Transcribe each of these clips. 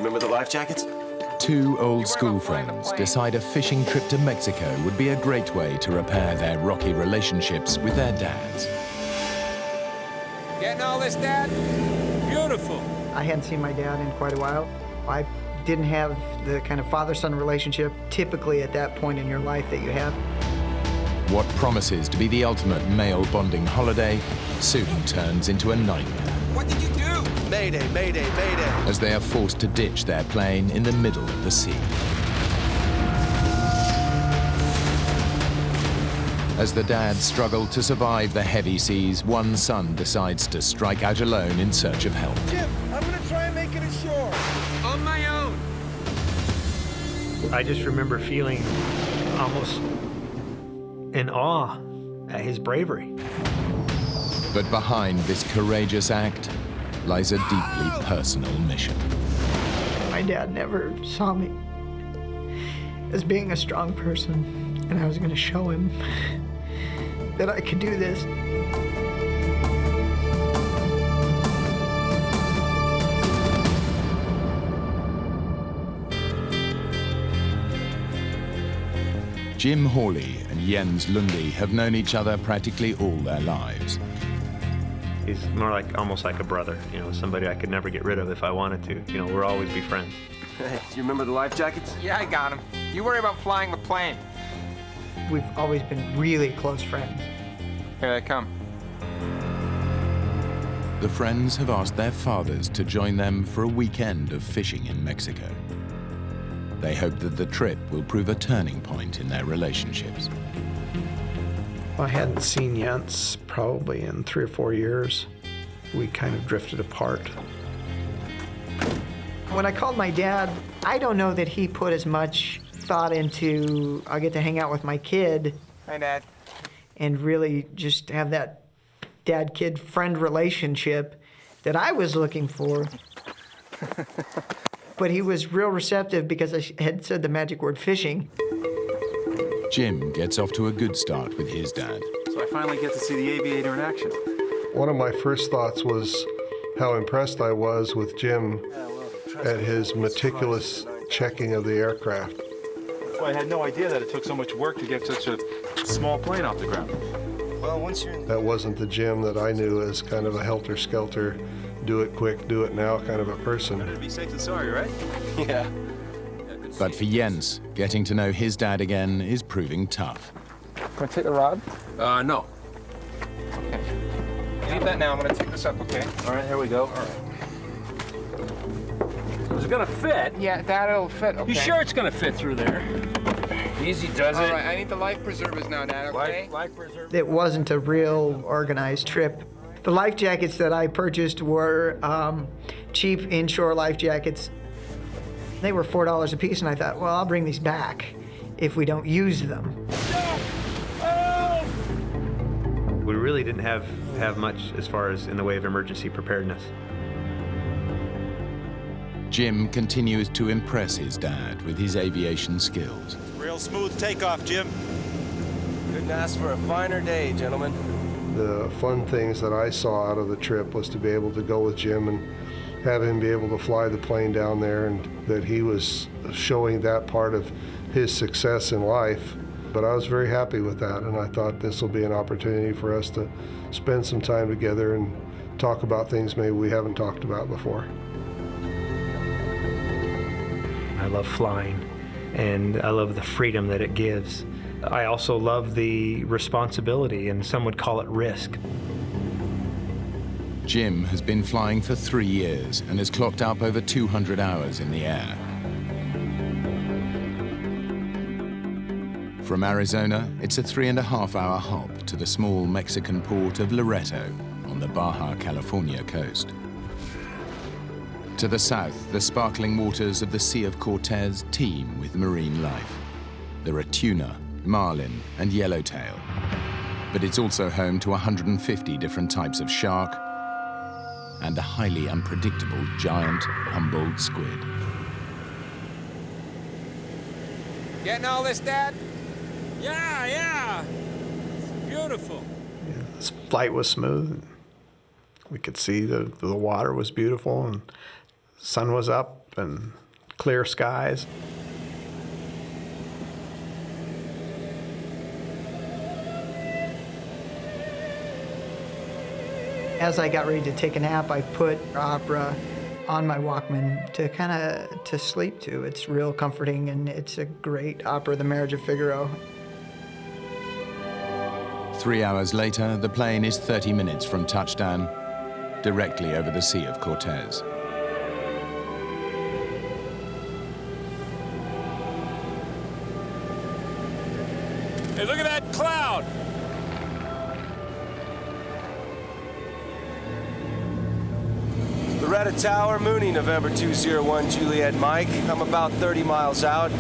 remember the life jackets? Two old school friends decide a fishing trip to Mexico would be a great way to repair their rocky relationships with their dads. Getting all this, Dad? Beautiful. I hadn't seen my dad in quite a while. I didn't have the kind of father-son relationship typically at that point in your life that you have. What promises to be the ultimate male bonding holiday soon turns into a nightmare. What did you do? Mayday, mayday, mayday. As they are forced to ditch their plane in the middle of the sea. As the dads struggle to survive the heavy seas, one son decides to strike out alone in search of help. Jim, I'm gonna try and make it ashore. On my own. I just remember feeling almost in awe at his bravery. But behind this courageous act lies a deeply personal mission. My dad never saw me as being a strong person, and I was going to show him that I could do this. Jim Hawley and Jens Lundy have known each other practically all their lives. He's more like, almost like a brother, you know, somebody I could never get rid of if I wanted to. You know, we'll always be friends. Hey, do you remember the life jackets? Yeah, I got him. You worry about flying the plane. We've always been really close friends. Here they come. The friends have asked their fathers to join them for a weekend of fishing in Mexico. They hope that the trip will prove a turning point in their relationships. I hadn't seen Jens probably in 3 or 4 years. We kind of drifted apart. When I called my dad, I don't know that he put as much thought into, I'll get to hang out with my kid. Hi, Dad. And really just have that dad-kid friend relationship that I was looking for. But he was real receptive because I had said the magic word fishing. Jim gets off to a good start with his dad. So I finally get to see the aviator in action. One of my first thoughts was how impressed I was with Jim at his meticulous checking of the aircraft. That's why I had no idea that it took so much work to get such a small plane off the ground. Well, once you're in... That wasn't the Jim that I knew as kind of a helter-skelter, do it quick, do it now kind of a person. Better to be safe than sorry, right? Yeah. But for Jens, getting to know his dad again is proving tough. Can I take the rod? No. Okay. Leave that now. I'm gonna take this up, okay? All right, here we go. All right. Is it gonna fit? Yeah, that'll fit, okay. You sure it's gonna fit through there? Easy does it. All right, I need the life preservers now, Dad, okay? Life preserver. It wasn't a real organized trip. The life jackets that I purchased were cheap inshore life jackets. They were $4 a piece, and I thought, well, I'll bring these back if we don't use them. We really didn't have much as far as in the way of emergency preparedness. Jim continues to impress his dad with his aviation skills. Real smooth takeoff, Jim. Couldn't ask for a finer day, gentlemen. The fun things that I saw out of the trip was to be able to go with Jim and have him be able to fly the plane down there, and that he was showing that part of his success in life. But I was very happy with that, and I thought this will be an opportunity for us to spend some time together and talk about things maybe we haven't talked about before. I love flying, and I love the freedom that it gives. I also love the responsibility, and some would call it risk. Jim has been flying for 3 years and has clocked up over 200 hours in the air. From Arizona, it's a 3.5-hour hop to the small Mexican port of Loreto on the Baja California coast. To the south, the sparkling waters of the Sea of Cortez teem with marine life. There are tuna, marlin, and yellowtail. But it's also home to 150 different types of shark and a highly unpredictable giant Humboldt squid. Getting all this, Dad? Yeah. It's beautiful. Yeah, this flight was smooth. We could see the water was beautiful, and the sun was up. and clear skies. As I got ready to take a nap, I put opera on my Walkman to sleep to. It's real comforting, and it's a great opera, The Marriage of Figaro. 3 hours later, the plane is 30 minutes from touchdown, directly over the Sea of Cortez. Hey, look at that cloud! Loretta Tower, Mooney, November 201, Juliet Mike. I'm about 30 miles out.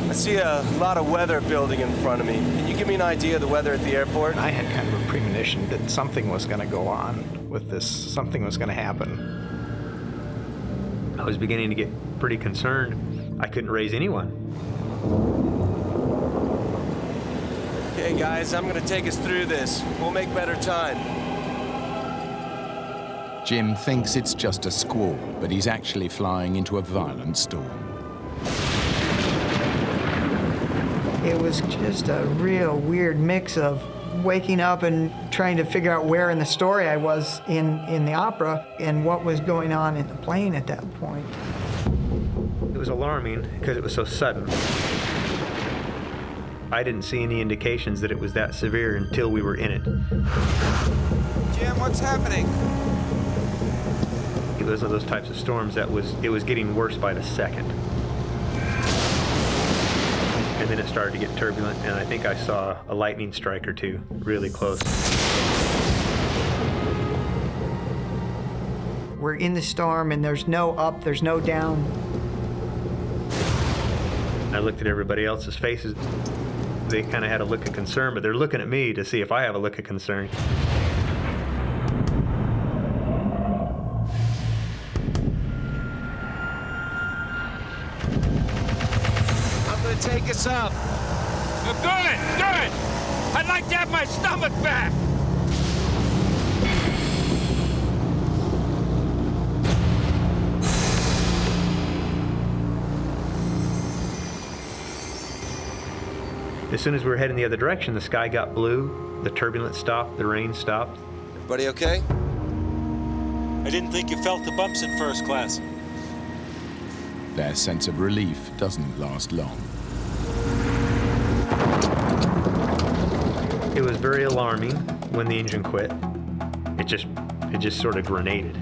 I see a lot of weather building in front of me. Can you give me an idea of the weather at the airport? I had kind of a premonition that something was going to go on with this, something was going to happen. I was beginning to get pretty concerned. I couldn't raise anyone. Okay, guys, I'm gonna take us through this. We'll make better time. Jim thinks it's just a squall, but he's actually flying into a violent storm. It was just a real weird mix of waking up and trying to figure out where in the story I was in the opera and what was going on in the plane at that point. It was alarming because it was so sudden. I didn't see any indications that it was that severe until we were in it. Jim, what's happening? It was one of those types of storms that it was getting worse by the second. And then it started to get turbulent, and I think I saw a lightning strike or two really close. We're in the storm and there's no up, there's no down. I looked at everybody else's faces. They kind of had a look of concern, but they're looking at me to see if I have a look of concern. I'm gonna take us up. Good, good! I'd like to have my stomach back! As soon as we were heading the other direction, the sky got blue, the turbulence stopped, the rain stopped. Everybody okay? I didn't think you felt the bumps in first class. Their sense of relief doesn't last long. It was very alarming when the engine quit. It just sort of grenaded.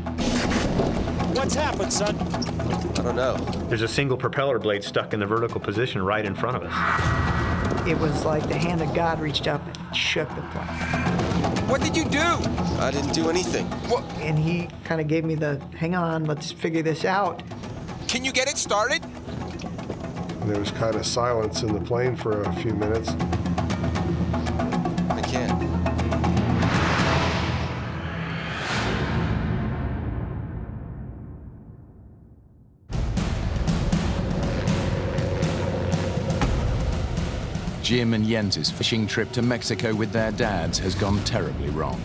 What's happened, son? I don't know. There's a single propeller blade stuck in the vertical position right in front of us. It was like the hand of God reached up and shook the plane. What did you do? I didn't do anything. What? And he kind of gave me the, hang on, let's figure this out. Can you get it started? And there was kind of silence in the plane for a few minutes. I can't. Jim and Jens's fishing trip to Mexico with their dads has gone terribly wrong.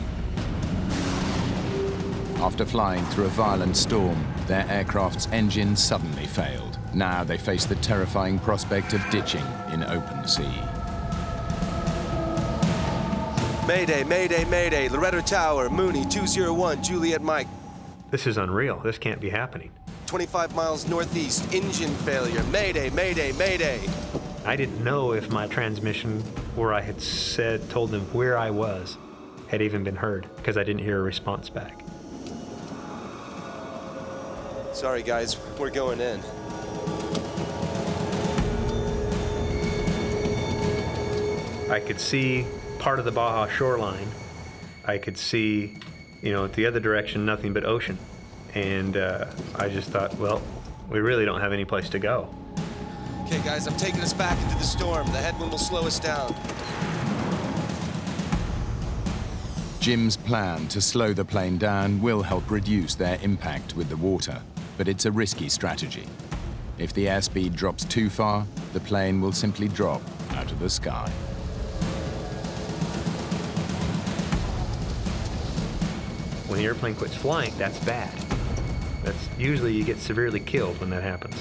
After flying through a violent storm, their aircraft's engine suddenly failed. Now they face the terrifying prospect of ditching in open sea. Mayday, mayday, mayday. Loretta Tower, Mooney, 201, Juliet Mike. This is unreal. This can't be happening. 25 miles northeast, engine failure. Mayday, mayday, mayday. I didn't know if my transmission, where I had told them where I was, had even been heard, because I didn't hear a response back. Sorry, guys, we're going in. I could see part of the Baja shoreline. I could see, the other direction, nothing but ocean. And I just thought, well, we really don't have any place to go. Okay, guys, I'm taking us back into the storm. The headwind will slow us down. Jim's plan to slow the plane down will help reduce their impact with the water, but it's a risky strategy. If the airspeed drops too far, the plane will simply drop out of the sky. When the airplane quits flying, that's bad. That's usually you get severely killed when that happens.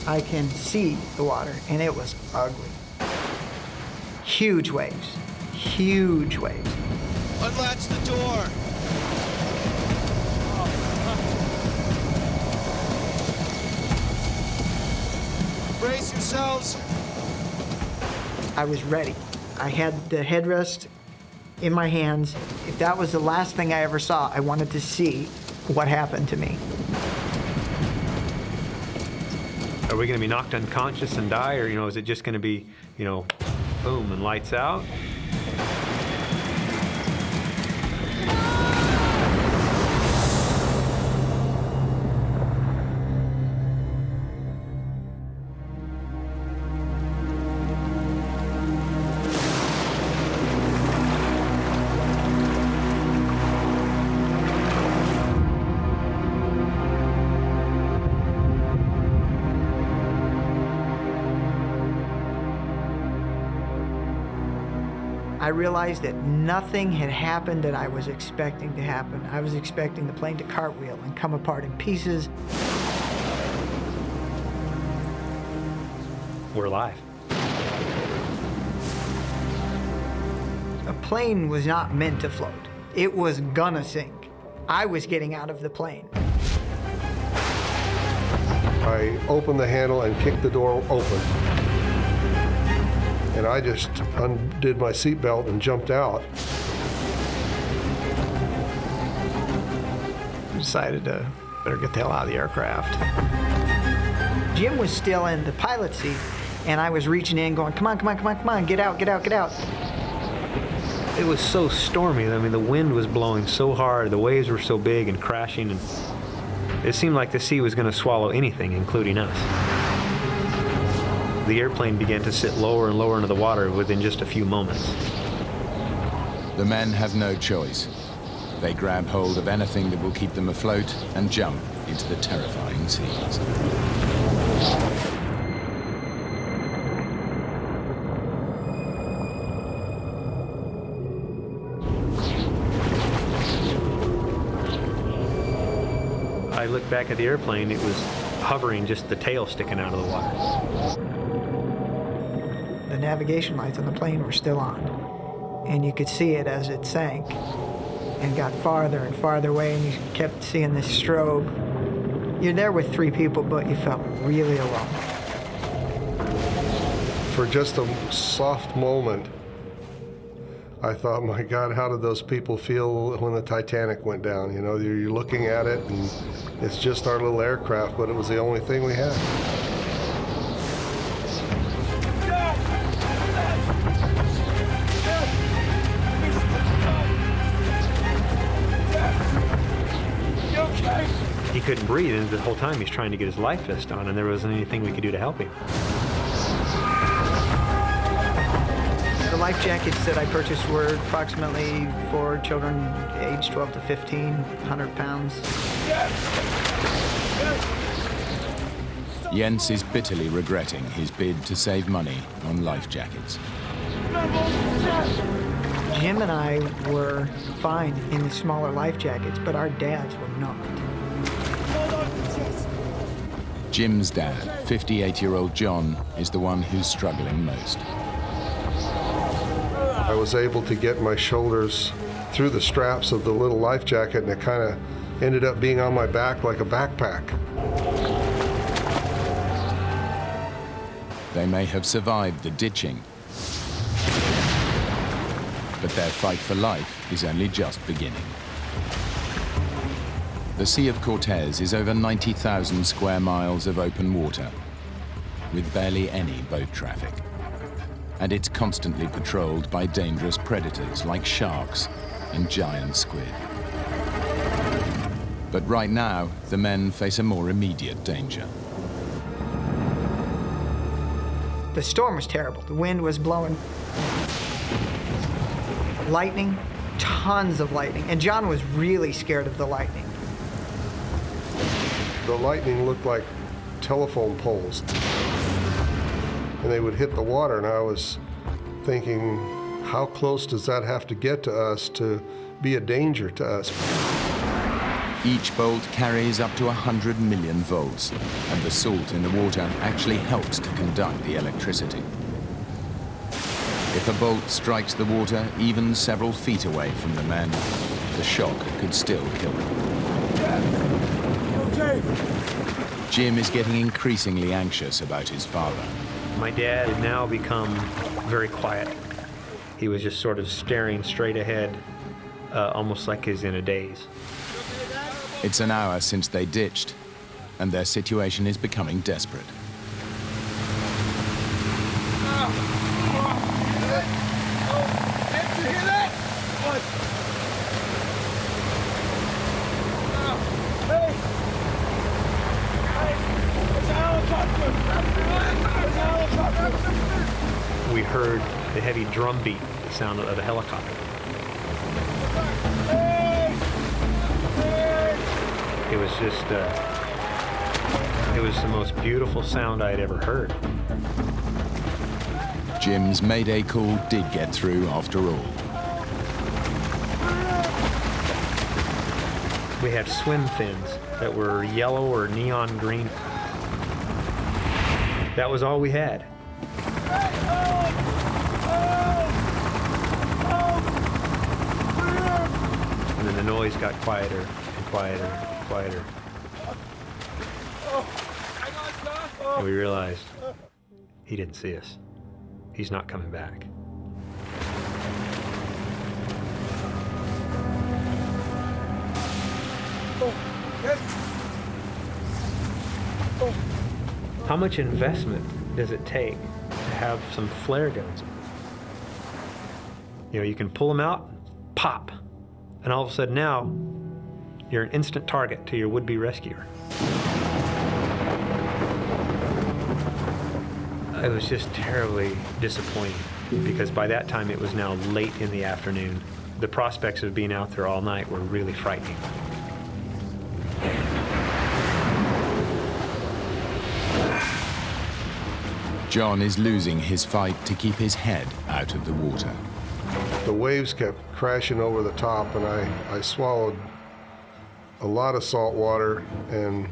I can see the water, and it was ugly. Huge waves, huge waves. Unlatch the door. Brace yourselves. I was ready. I had the headrest in my hands. If that was the last thing I ever saw, I wanted to see what happened to me. Are we going to be knocked unconscious and die, or is it just going to be, boom and lights out? I realized that nothing had happened that I was expecting to happen. I was expecting the plane to cartwheel and come apart in pieces. We're alive. A plane was not meant to float. It was gonna sink. I was getting out of the plane. I opened the handle and kicked the door open. And I just undid my seatbelt and jumped out. Decided to better get the hell out of the aircraft. Jim was still in the pilot seat, and I was reaching in going, come on, come on, come on, come on, get out, get out, get out. It was so stormy. I mean, the wind was blowing so hard, the waves were so big and crashing, and it seemed like the sea was going to swallow anything, including us. The airplane began to sit lower and lower into the water within just a few moments. The men have no choice. They grab hold of anything that will keep them afloat and jump into the terrifying seas. I looked back at the airplane, it was hovering, just the tail sticking out of the water. The navigation lights on the plane were still on, and you could see it as it sank and got farther and farther away, and you kept seeing this strobe. You're there with 3 people, but you felt really alone. For just a soft moment, I thought, my God, how did those people feel when the Titanic went down? You're looking at it, and it's just our little aircraft, but it was the only thing we had. He couldn't breathe, and the whole time he's trying to get his life vest on, and there wasn't anything we could do to help him. The life jackets that I purchased were approximately for children aged 12 to 15, 100 pounds. Jens is bitterly regretting his bid to save money on life jackets. Jim and I were fine in the smaller life jackets, but our dads were not. Jim's dad, 58-year-old John, is the one who's struggling most. I was able to get my shoulders through the straps of the little life jacket, and it kind of ended up being on my back like a backpack. They may have survived the ditching, but their fight for life is only just beginning. The Sea of Cortez is over 90,000 square miles of open water, with barely any boat traffic. And it's constantly patrolled by dangerous predators like sharks and giant squid. But right now, the men face a more immediate danger. The storm was terrible. The wind was blowing. Lightning, tons of lightning. And John was really scared of the lightning. The lightning looked like telephone poles, and they would hit the water, and I was thinking, how close does that have to get to us to be a danger to us. Each bolt carries up to 100 million volts, and the salt in the water actually helps to conduct the electricity. If a bolt strikes the water even several feet away from the men, the shock could still kill them. Okay. Jim is getting increasingly anxious about his father. My dad had now become very quiet. He was just sort of staring straight ahead, almost like he's in a daze. It's an hour since they ditched, and their situation is becoming desperate. We heard the heavy drum beat, the sound of the helicopter. It was just, it was the most beautiful sound I'd ever heard. Jim's mayday call did get through after all. We had swim fins that were yellow or neon green. That was all we had. And then the noise got quieter and quieter and quieter. And we realized he didn't see us. He's not coming back. How much investment does it take to have some flare guns? You know, you can pull them out, pop, and all of a sudden now, you're an instant target to your would-be rescuer. It was just terribly disappointing because by that time it was now late in the afternoon. The prospects of being out there all night were really frightening. John is losing his fight to keep his head out of the water. The waves kept crashing over the top, and I swallowed a lot of salt water, and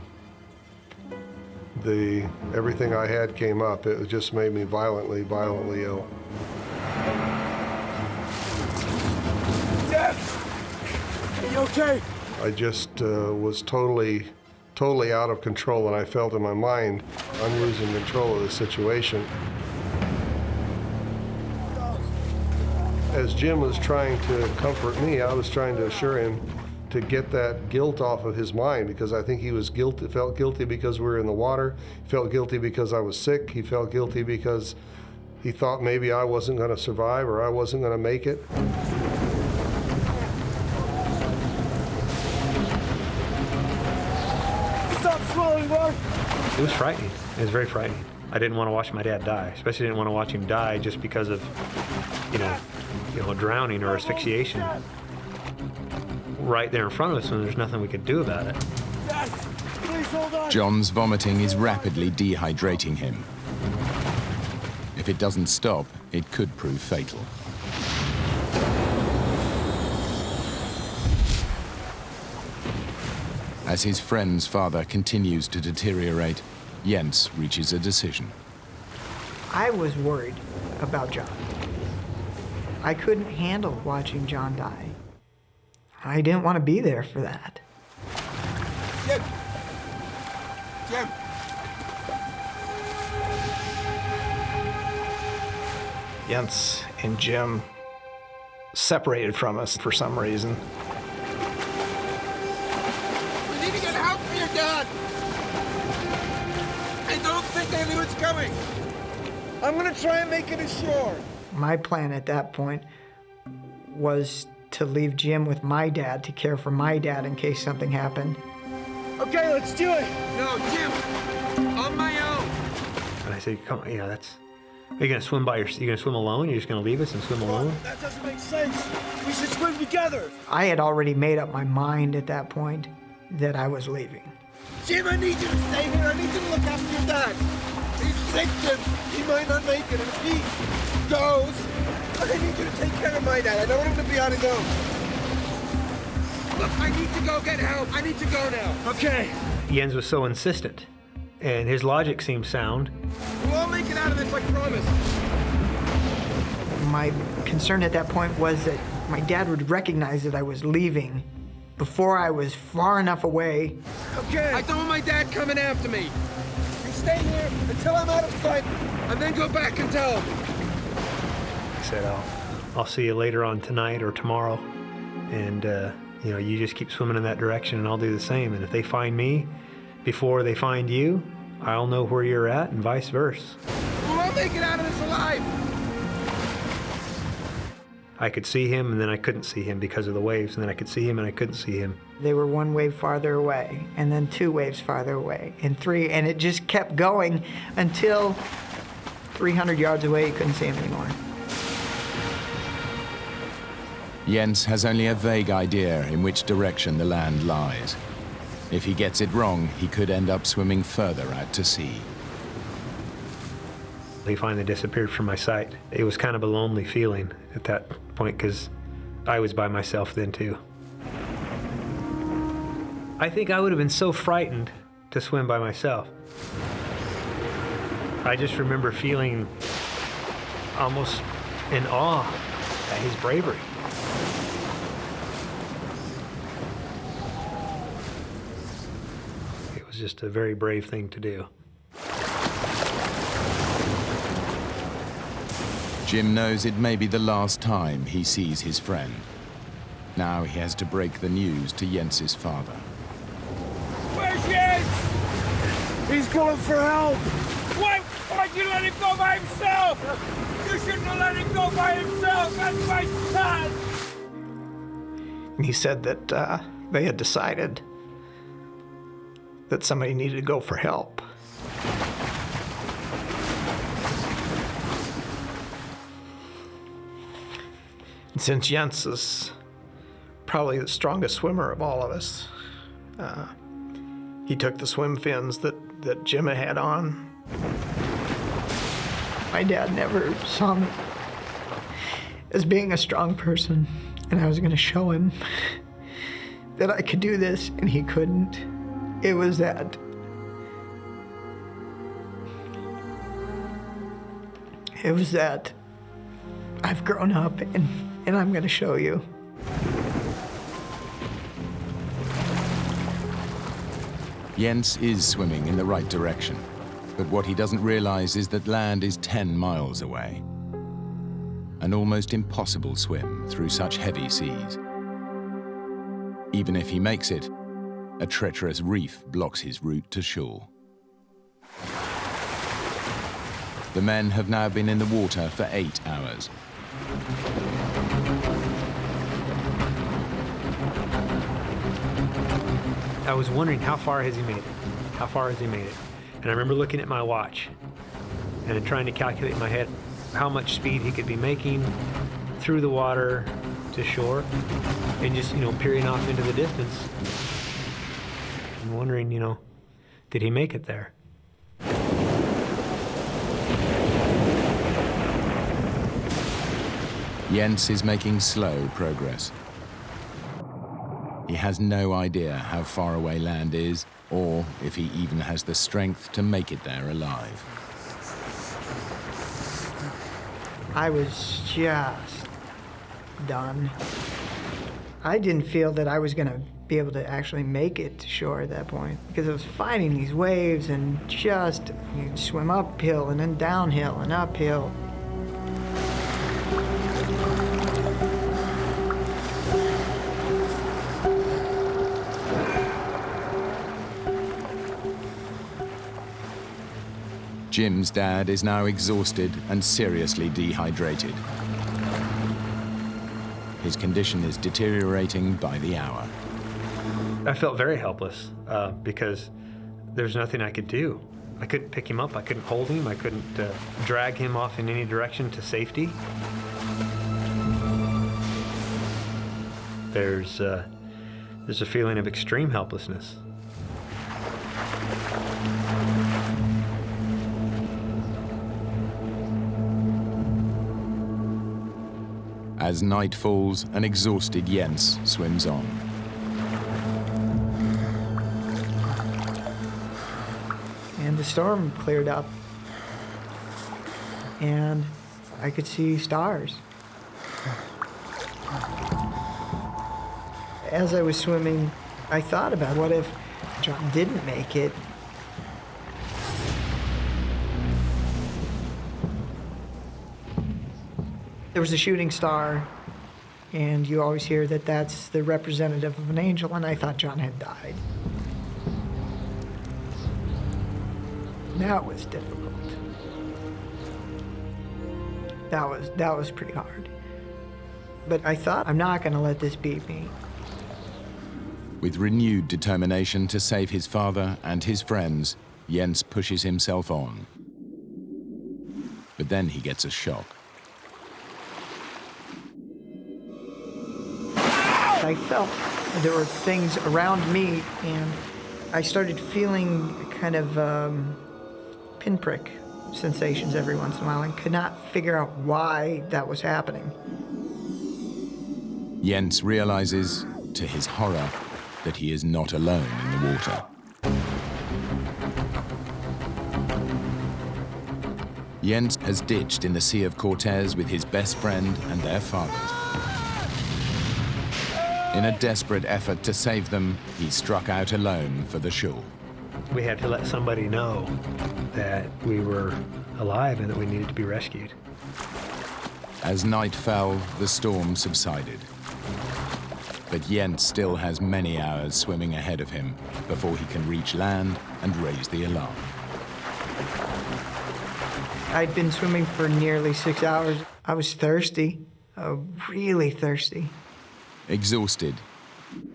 everything I had came up. It just made me violently ill. Dad! Are you okay? I just was totally out of control, and I felt in my mind I'm losing control of the situation. As Jim was trying to comfort me, I was trying to assure him to get that guilt off of his mind, because I think he was guilty, felt guilty because we were in the water, he felt guilty because I was sick, he felt guilty because he thought maybe I wasn't going to survive or I wasn't going to make it. Stop swallowing, Mark! It was frightening. It was very frightening. I didn't want to watch my dad die, especially didn't want to watch him die just because of, you know, drowning or asphyxiation right there in front of us, and there's nothing we could do about it. Dad, please hold on! John's vomiting is rapidly dehydrating him. If it doesn't stop, it could prove fatal. As his friend's father continues to deteriorate, Jens reaches a decision. I was worried about John. I couldn't handle watching John die. I didn't want to be there for that. Jim! Jim! Jens and Jim separated from us for some reason. We need to get help for your dad! I don't think anyone's coming! I'm gonna try and make it ashore! My plan at that point was to leave Jim with my dad to care for my dad in case something happened. Okay, let's do it! No, Jim! On my own! And I said, "Come on, that's. Are you gonna swim you gonna swim alone? You're just gonna leave us and swim alone?" That doesn't make sense! We should swim together! I had already made up my mind at that point that I was leaving. Jim, I need you to stay here. I need you to look after your dad. He's sick, Jim. He might not make it. And if he goes, I need you to take care of my dad. I don't want him to be on his own. Look, I need to go get help. I need to go now. Okay. Jens was so insistent, and his logic seemed sound. We'll all make it out of this, I promise. My concern at that point was that my dad would recognize that I was leaving before I was far enough away. Okay. I don't want my dad coming after me. You stay here until I'm out of sight, and then go back and tell him. I said, I'll see you later on tonight or tomorrow, and you know, you just keep swimming in that direction, and I'll do the same. And if they find me before they find you, I'll know where you're at, and vice versa. We'll all make it out of this alive. I could see him, and then I couldn't see him because of the waves, and then I could see him, and I couldn't see him. They were one wave farther away, and then 2 waves farther away, and 3, and it just kept going until 300 yards away, you couldn't see him anymore. Jens has only a vague idea in which direction the land lies. If he gets it wrong, he could end up swimming further out to sea. He finally disappeared from my sight. It was kind of a lonely feeling at that point because I was by myself then too. I think I would have been so frightened to swim by myself. I just remember feeling almost in awe at his bravery. It was just a very brave thing to do. Jim knows it may be the last time he sees his friend. Now he has to break the news to Jens's father. Where's Jens? He's going for help. Why'd you let him go by himself? You shouldn't have let him go by himself. That's my son. And he said that they had decided that somebody needed to go for help. And since Jens is probably the strongest swimmer of all of us, he took the swim fins that Jim had on. My dad never saw me as being a strong person, and I was going to show him that I could do this, and he couldn't. It was that. It was that I've grown up, and I'm going to show you. Jens is swimming in the right direction, but what he doesn't realize is that land is 10 miles away. An almost impossible swim through such heavy seas. Even if he makes it, a treacherous reef blocks his route to shore. The men have now been in the water for 8 hours. I was wondering how far has he made it? How far has he made it? And I remember looking at my watch and trying to calculate in my head how much speed he could be making through the water to shore and just, peering off into the distance and wondering, did he make it there? Jens is making slow progress. He has no idea how far away land is, or if he even has the strength to make it there alive. I was just done. I didn't feel that I was going to be able to actually make it to shore at that point, because I was fighting these waves and just swim uphill and then downhill and uphill. Jim's dad is now exhausted and seriously dehydrated. His condition is deteriorating by the hour. I felt very helpless because there's nothing I could do. I couldn't pick him up, I couldn't hold him, I couldn't drag him off in any direction to safety. There's a feeling of extreme helplessness. As night falls, an exhausted Jens swims on. the storm cleared up, and I could see stars. As I was swimming, I thought about what if John didn't make it. There was a shooting star, and you always hear that that's the representative of an angel, and I thought John had died. That was difficult. That was pretty hard. But I thought, I'm not going to let this beat me. With renewed determination to save his father and his friends, Jens pushes himself on. But then he gets a shock. I felt there were things around me, and I started feeling kind of pinprick sensations every once in a while and could not figure out why that was happening. Jens realizes, to his horror, that he is not alone in the water. Jens has ditched in the Sea of Cortez with his best friend and their fathers. In a desperate effort to save them, he struck out alone for the shore. We had to let somebody know that we were alive and that we needed to be rescued. As night fell, the storm subsided. But Jens still has many hours swimming ahead of him before he can reach land and raise the alarm. I'd been swimming for nearly 6 hours. I was thirsty, really thirsty. Exhausted,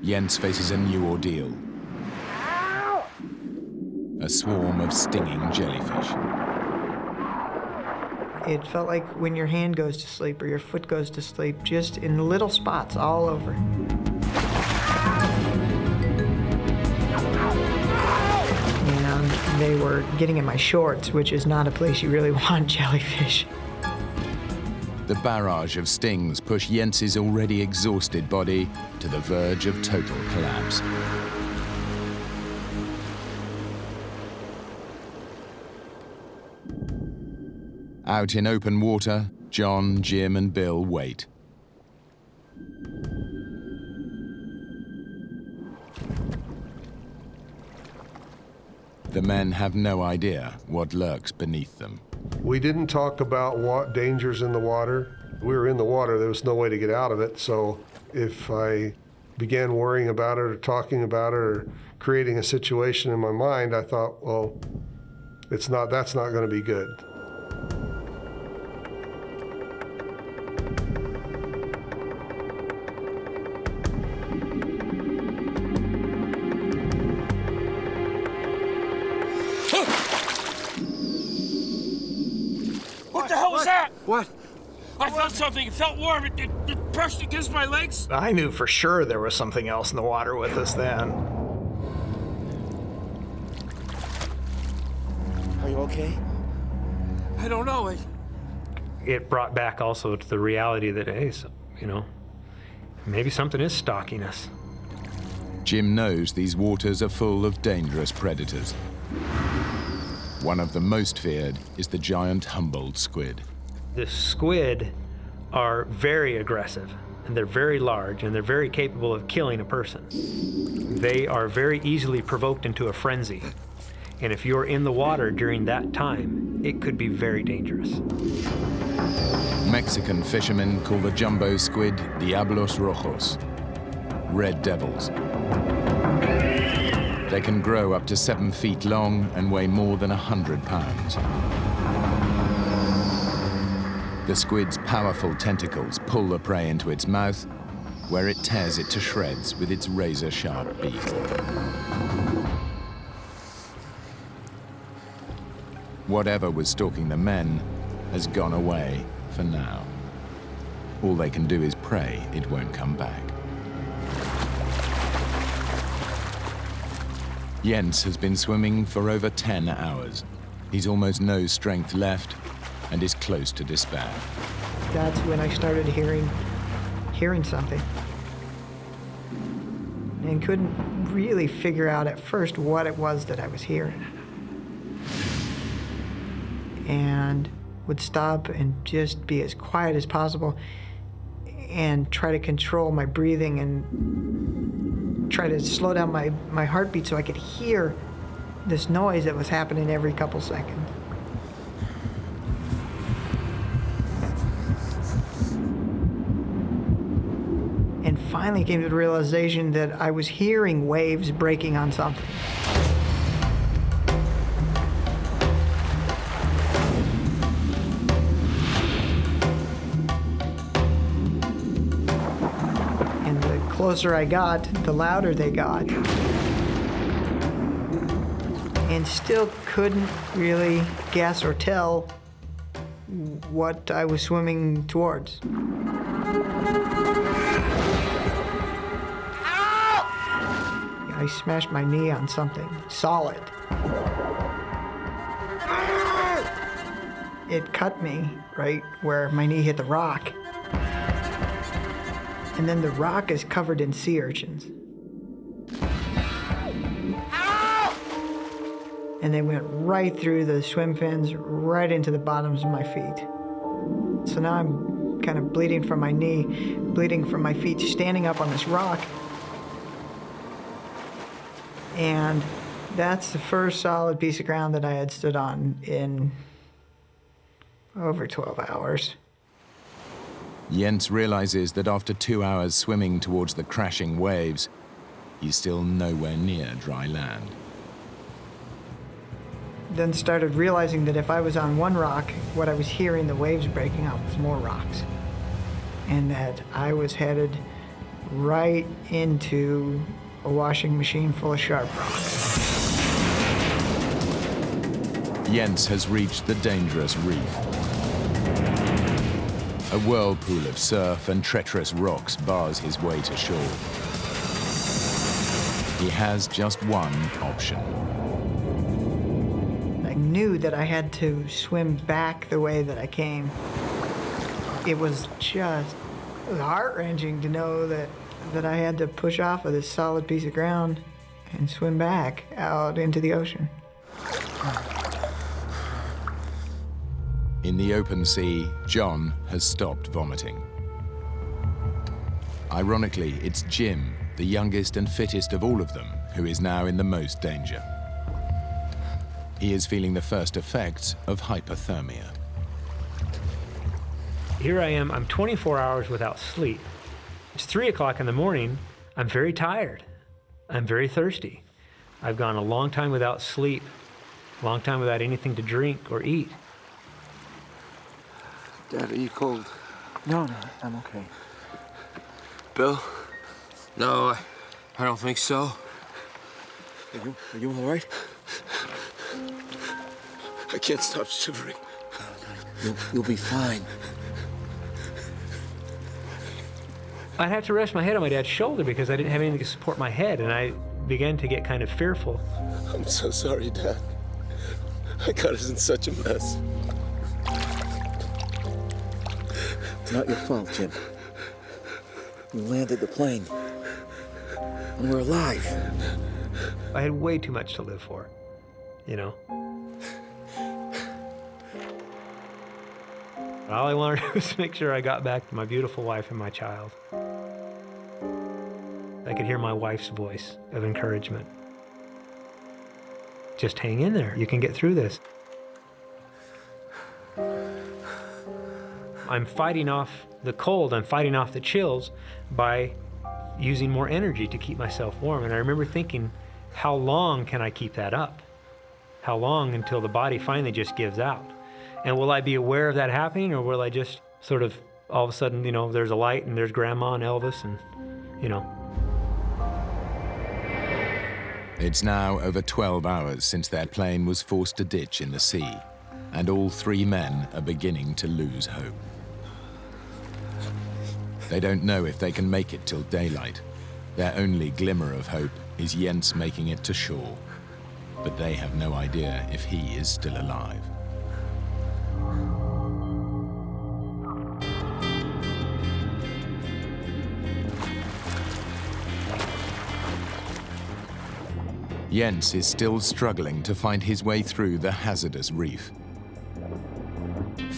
Jens faces a new ordeal. A swarm of stinging jellyfish. It felt like when your hand goes to sleep or your foot goes to sleep, just in little spots all over. And they were getting in my shorts, which is not a place you really want jellyfish. The barrage of stings push Jens's already exhausted body to the verge of total collapse. Out in open water, John, Jim, and Bill wait. The men have no idea what lurks beneath them. We didn't talk about what dangers in the water. We were in the water, there was no way to get out of it, so if I began worrying about it or talking about it or creating a situation in my mind, I thought, well, that's not going to be good. What the hell was that? What? I felt something. It felt warm. It brushed against my legs. I knew for sure there was something else in the water with us then. Are you okay? I don't know. It brought back also to the reality that, hey, maybe something is stalking us. Jim knows these waters are full of dangerous predators. One of the most feared is the giant Humboldt squid. The squid are very aggressive, and they're very large, and they're very capable of killing a person. They are very easily provoked into a frenzy. And if you're in the water during that time, it could be very dangerous. Mexican fishermen call the jumbo squid Diablos Rojos, red devils. They can grow up to 7 feet long and weigh more than 100 pounds. The squid's powerful tentacles pull the prey into its mouth, where it tears it to shreds with its razor-sharp beak. Whatever was stalking the men has gone away for now. All they can do is pray it won't come back. Jens has been swimming for over 10 hours. He's almost no strength left and is close to despair. That's when I started hearing something. And couldn't really figure out at first what it was that I was hearing. and would stop and just be as quiet as possible and try to control my breathing and try to slow down my heartbeat so I could hear this noise that was happening every couple seconds. And finally came to the realization that I was hearing waves breaking on something. And the closer I got, the louder they got. And still couldn't really guess or tell what I was swimming towards. I smashed my knee on something solid. It cut me right where my knee hit the rock. And then the rock is covered in sea urchins. And they went right through the swim fins, right into the bottoms of my feet. So now I'm kind of bleeding from my knee, bleeding from my feet, standing up on this rock. And that's the first solid piece of ground that I had stood on in over 12 hours. Jens realizes that after 2 hours swimming towards the crashing waves, he's still nowhere near dry land. Then started realizing that if I was on one rock, what I was hearing the waves breaking up was more rocks. And that I was headed right into a washing machine full of sharp rocks. Jens has reached the dangerous reef. A whirlpool of surf and treacherous rocks bars his way to shore. He has just one option. I knew that I had to swim back the way that I came. It was heart-wrenching to know that I had to push off of this solid piece of ground and swim back out into the ocean. In the open sea, John has stopped vomiting. Ironically, it's Jim, the youngest and fittest of all of them, who is now in the most danger. He is feeling the first effects of hypothermia. Here I am, I'm 24 hours without sleep. It's 3 o'clock in the morning. I'm very tired. I'm very thirsty. I've gone a long time without sleep, a long time without anything to drink or eat. Dad, are you cold? No, I'm okay. Bill? No, I don't think so. Are you all right? I can't stop shivering. You'll be fine. I'd have to rest my head on my dad's shoulder because I didn't have anything to support my head, and I began to get kind of fearful. I'm so sorry, Dad. I got us in such a mess. It's not your fault, Jim. We landed the plane, and we're alive. I had way too much to live for, you know? All I wanted was to make sure I got back to my beautiful wife and my child. I could hear my wife's voice of encouragement. Just hang in there. You can get through this. I'm fighting off the cold. I'm fighting off the chills by using more energy to keep myself warm. And I remember thinking, how long can I keep that up? How long until the body finally just gives out? And will I be aware of that happening, or will I just sort of, all of a sudden, you know, there's a light and there's Grandma and Elvis and, you know. It's now over 12 hours since their plane was forced to ditch in the sea, and all 3 men are beginning to lose hope. They don't know if they can make it till daylight. Their only glimmer of hope is Jens making it to shore, but they have no idea if he is still alive. Jens is still struggling to find his way through the hazardous reef.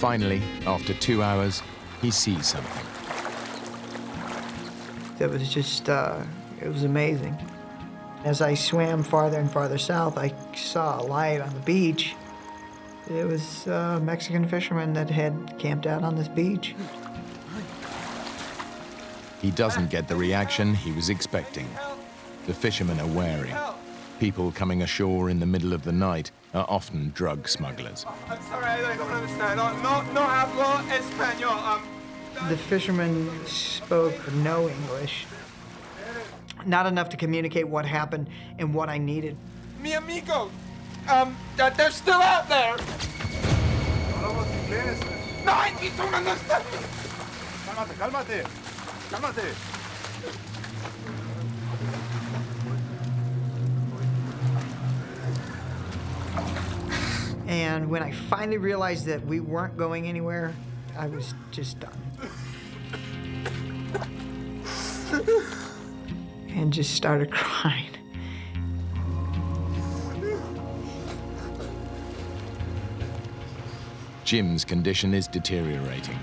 Finally, after 2 hours, he sees something. It was just, it was amazing. As I swam farther and farther south, I saw a light on the beach. It was a Mexican fisherman that had camped out on this beach. He doesn't get the reaction he was expecting. The fishermen are wary. People coming ashore in the middle of the night are often drug smugglers. I'm sorry, I don't understand. No hablo español. The fisherman spoke no English. Not enough to communicate what happened and what I needed. Mi amigo, they're still out there. No, I don't understand. Cálmate, cálmate. And when I finally realized that we weren't going anywhere, I was just done. And just started crying. Jim's condition is deteriorating.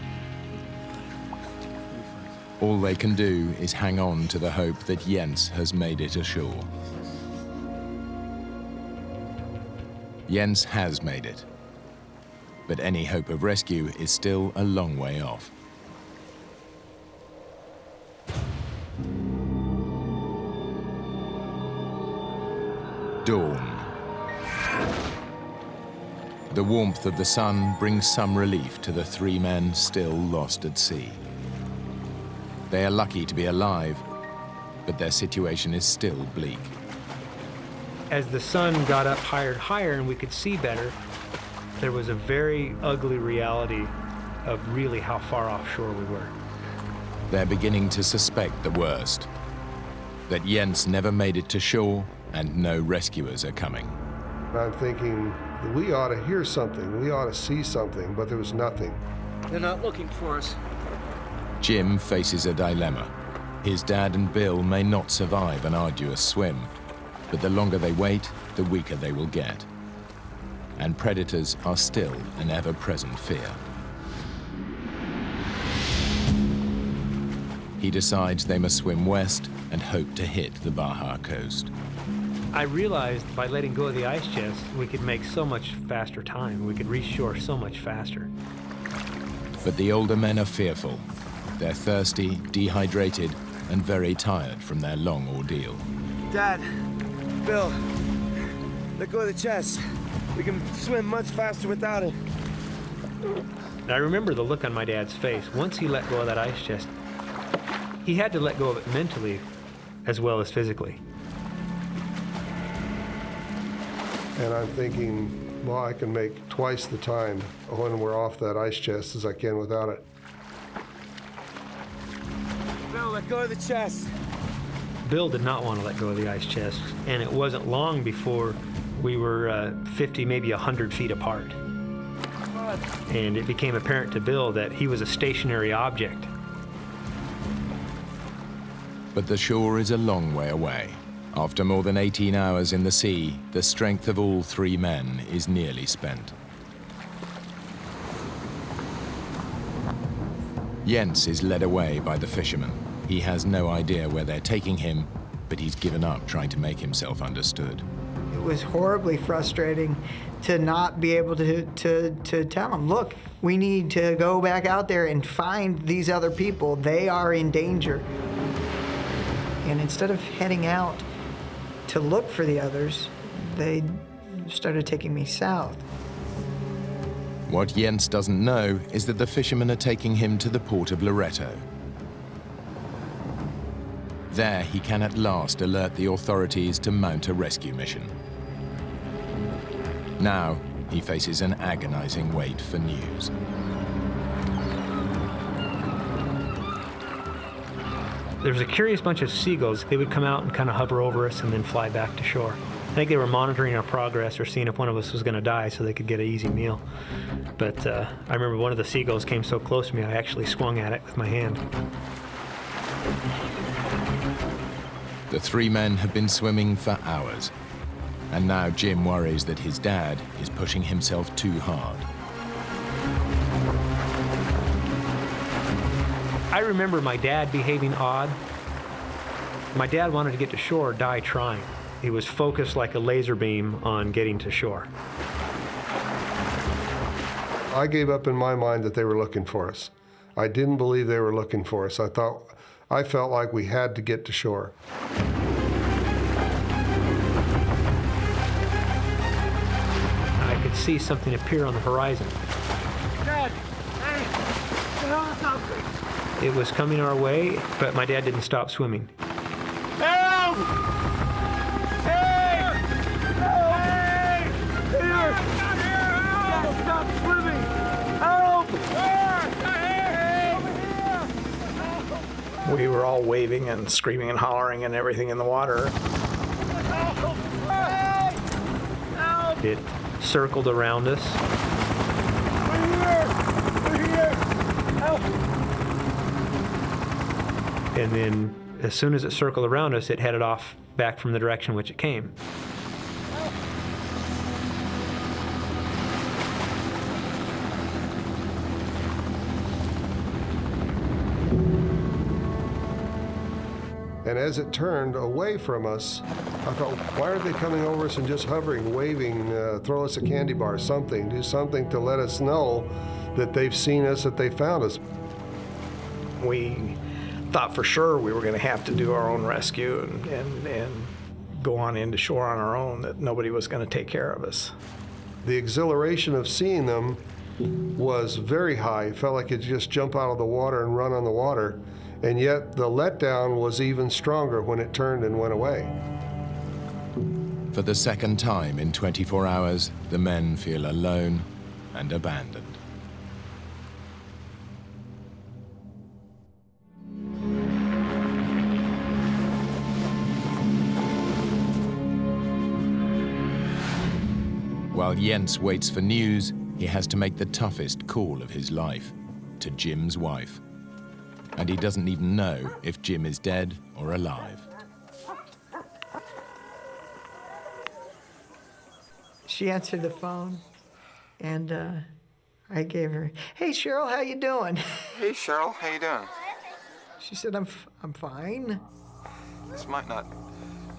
All they can do is hang on to the hope that Jens has made it ashore. Jens has made it, but any hope of rescue is still a long way off. Dawn. The warmth of the sun brings some relief to the 3 men still lost at sea. They are lucky to be alive, but their situation is still bleak. As the sun got up higher and higher and we could see better, there was a very ugly reality of really how far offshore we were. They're beginning to suspect the worst, that Jens never made it to shore and no rescuers are coming. I'm thinking, we ought to hear something, we ought to see something, but there was nothing. They're not looking for us. Jim faces a dilemma. His dad and Bill may not survive an arduous swim, but the longer they wait, the weaker they will get. And predators are still an ever-present fear. He decides they must swim west and hope to hit the Baja coast. I realized by letting go of the ice chest, we could make so much faster time. We could reach shore so much faster. But the older men are fearful. They're thirsty, dehydrated, and very tired from their long ordeal. Dad, Bill, let go of the chest. We can swim much faster without it. And I remember the look on my dad's face. Once he let go of that ice chest, he had to let go of it mentally as well as physically. And I'm thinking, well, I can make twice the time when we're off that ice chest as I can without it. Bill, let go of the chest. Bill did not want to let go of the ice chest, and it wasn't long before we were 50, maybe 100 feet apart. And it became apparent to Bill that he was a stationary object. But the shore is a long way away. After more than 18 hours in the sea, the strength of all 3 men is nearly spent. Jens is led away by the fishermen. He has no idea where they're taking him, but he's given up trying to make himself understood. It was horribly frustrating to not be able to tell them, look, we need to go back out there and find these other people. They are in danger. And instead of heading out to look for the others, they started taking me south. What Jens doesn't know is that the fishermen are taking him to the port of Loreto. There, he can at last alert the authorities to mount a rescue mission. Now, he faces an agonizing wait for news. There was a curious bunch of seagulls. They would come out and kind of hover over us and then fly back to shore. I think they were monitoring our progress or seeing if one of us was going to die so they could get an easy meal. But I remember one of the seagulls came so close to me, I actually swung at it with my hand. The 3 men have been swimming for hours, and now Jim worries that his dad is pushing himself too hard. I remember my dad behaving odd. My dad wanted to get to shore, die trying. He was focused like a laser beam on getting to shore. I gave up in my mind that they were looking for us. I didn't believe they were looking for us. I felt like we had to get to shore. I could see something appear on the horizon. Dad, hey, it's a helicopter. It was coming our way, but my dad didn't stop swimming. Help! Hey! Hey! Here! Not here! Help! Stop swimming! Help! We were all waving and screaming and hollering and everything in the water. It circled around us. We're here! Help! And then as soon as it circled around us, it headed off back from the direction which it came. And as it turned away from us, I thought, why aren't they coming over us and just hovering, waving, throw us a candy bar, something, do something to let us know that they've seen us, that they found us. We thought for sure we were going to have to do our own rescue and go on into shore on our own, that nobody was going to take care of us. The exhilaration of seeing them was very high. It felt like you'd just jump out of the water and run on the water. And yet the letdown was even stronger when it turned and went away. For the second time in 24 hours, the men feel alone and abandoned. While Jens waits for news, he has to make the toughest call of his life, to Jim's wife. And he doesn't even know if Jim is dead or alive. She answered the phone, and I gave her, "Hey, Cheryl, how you doing?" Hey, Cheryl, how you doing? She said, I'm fine." This might not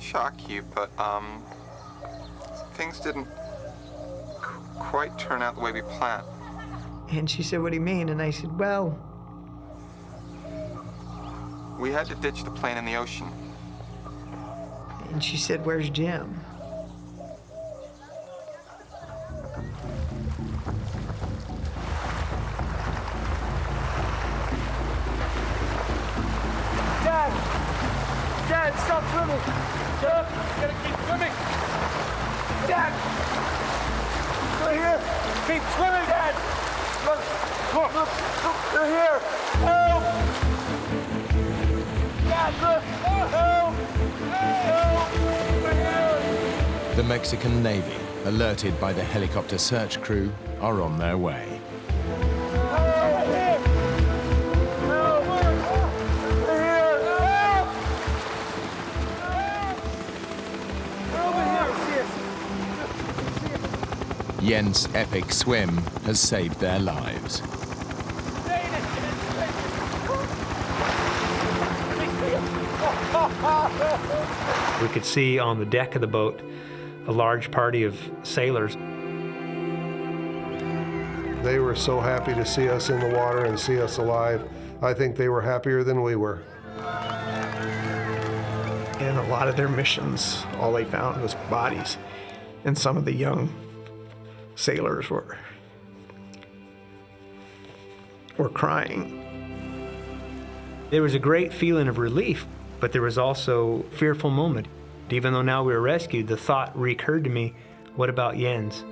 shock you, but things didn't quite turn out the way we planned. And she said, "What do you mean?" And I said, "Well..." We had to ditch the plane in the ocean. And she said, "Where's Jim?" Dad, stop swimming! Dad, you gotta keep swimming! Dad! They're here! Keep swimming, Dad! Look, they're here! Help! Dad, look! Help! Help! They're here! The Mexican Navy, alerted by the helicopter search crew, are on their way. Jens' epic swim has saved their lives. We could see on the deck of the boat a large party of sailors. They were so happy to see us in the water and see us alive. I think they were happier than we were. And a lot of their missions, all they found was bodies. And some of the young sailors were crying. There was a great feeling of relief, but there was also a fearful moment. Even though now we were rescued, the thought recurred to me, what about Jens?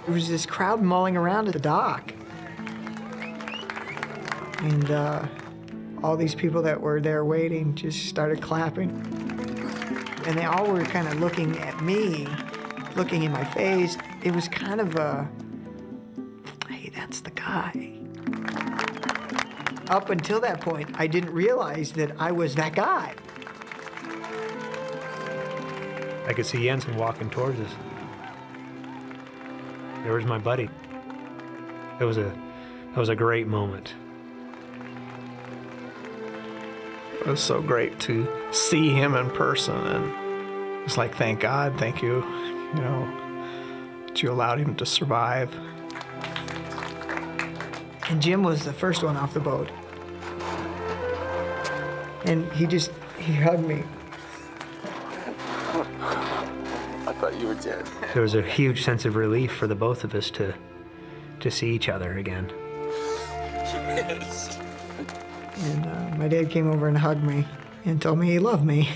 There was this crowd mulling around at the dock. And all these people that were there waiting just started clapping. And they all were kind of looking at me, looking in my face. It was kind of guy. Up until that point, I didn't realize that I was that guy. I could see Jensen walking towards us. There was my buddy. It was a great moment. It was so great to see him in person, and it's like, thank God, thank you, you know, that you allowed him to survive. And Jim was the first one off the boat. And he hugged me. I thought you were dead. There was a huge sense of relief for the both of us to see each other again. Yes. And my dad came over and hugged me and told me he loved me.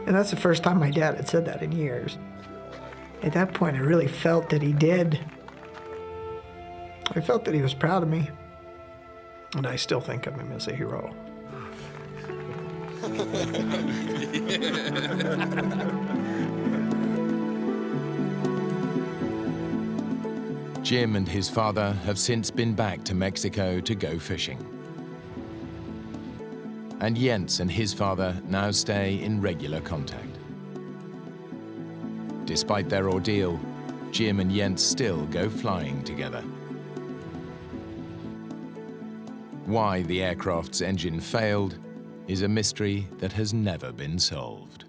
And that's the first time my dad had said that in years. At that point, I really felt that he did. I felt that he was proud of me. And I still think of him as a hero. Jim and his father have since been back to Mexico to go fishing. And Jens and his father now stay in regular contact. Despite their ordeal, Jim and Jens still go flying together. Why the aircraft's engine failed is a mystery that has never been solved.